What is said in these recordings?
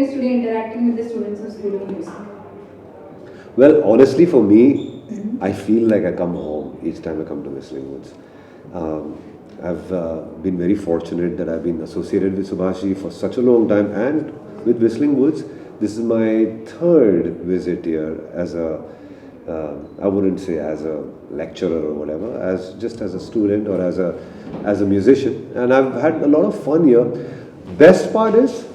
experience today interacting with the students of School of Music? Well, honestly, for me, I feel like I come home each time I come to Whistling Woods. I've been very fortunate that I've been associated with Subhash for such a long time, and with Whistling Woods, this is my third visit here as a, I wouldn't say as a lecturer or whatever, as just as a student or as a musician, and I've had a lot of fun here. Best part is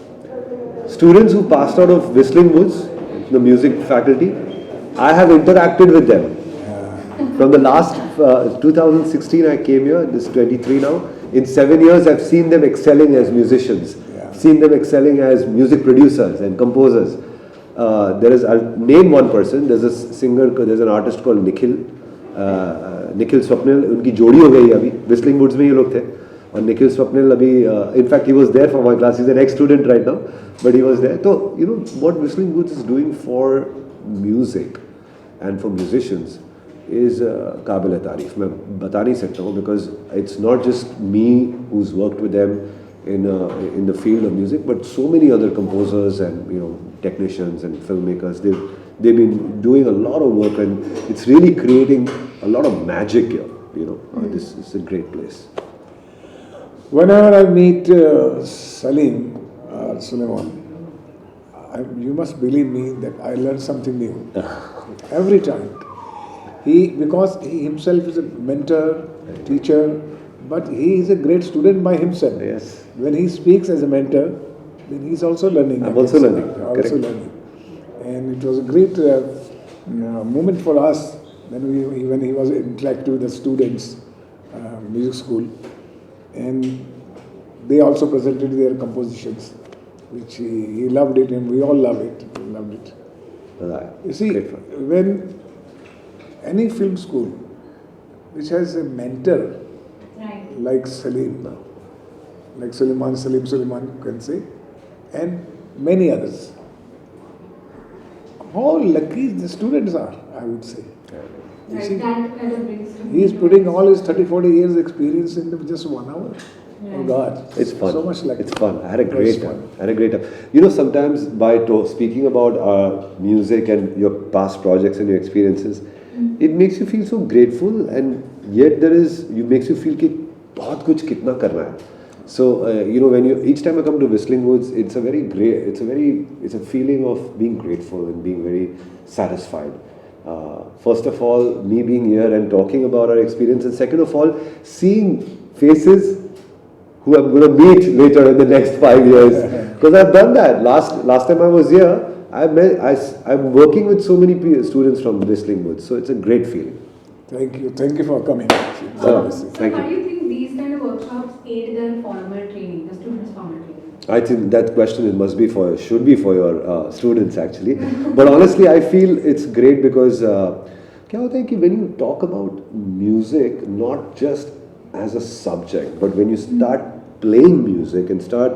students who passed out of Whistling Woods, the music faculty, I have interacted with them. From the last 2016 I came here, this 23 now. In 7 years I've seen them excelling as musicians, seen them excelling as music producers and composers. I'll name one person, there's a singer, there's an artist called Nikhil Swapnil, उनकी जोड़ी हो गई अभी, Whistling Woods में ये लोग थे. और Nikhil Swapnil अभी, in fact he was there for my class, he's an ex-student right now, but he was there. So, you know, what Whistling Woods is doing for music and for musicians is काबिल तारीफ. मैं बता नहीं सकता हूँ, because it's not just me who's worked with them in the field of music, but so many other composers and technicians and filmmakers. They've been doing a lot of work, and it's really creating a lot of magic here. This is a great place. Whenever I meet Salim or Suleiman, you must believe me that I learn something new every time. Because he himself is a mentor, teacher, but he is a great student by himself. Yes. When he speaks as a mentor, then he's also learning. I'm also learning. Also learning. And it was a great moment for us when he was interacting with the students, music school, and they also presented their compositions, which he loved it, and we all love it. We loved it. Right. You see, when any film school which has a mentor, like Salim, like Suleiman you can say, and many others, how lucky the students are, I would say. You see, he is putting all his 30-40 years experience into just 1 hour. Oh God, it's fun. So much lucky. It's fun. I had a great time. Sometimes by speaking about music and your past projects and your experiences, it makes you feel so grateful, and yet makes you feel कि बहुत कुछ कितना करना है. So when each time I come to Whistling Woods, it's a feeling of being grateful and being very satisfied. First of all, me being here and talking about our experience, and second of all, seeing faces who I'm going to meet later in the next 5 years, because I've done that. Last time I was here, I'm working with so many students from Whistling Woods, so it's a great feeling. Thank you for coming. Thank you. How do you think these kind of workshops aid their formal training, the students' formal training? I think that question should be for your students actually. But honestly, I feel it's great because क्या होता है कि when you talk about music, not just as a subject, but when you start playing music and start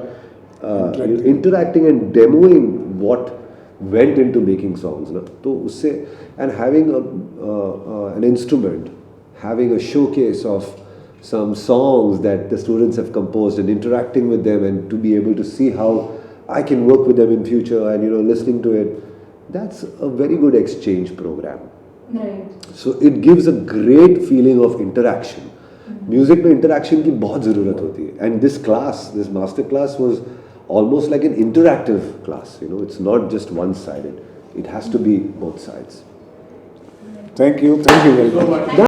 interacting and demoing what went into making songs, तो उससे, and having an instrument, having a showcase of some songs that the students have composed and interacting with them, and to be able to see how I can work with them in future, and listening to it, that's a very good exchange program. Right. So it gives a great feeling of interaction. Music में interaction की बहुत ज़रूरत होती है, and this master class was almost like an interactive class. It's not just one-sided. It has to be both sides. Thank you very much.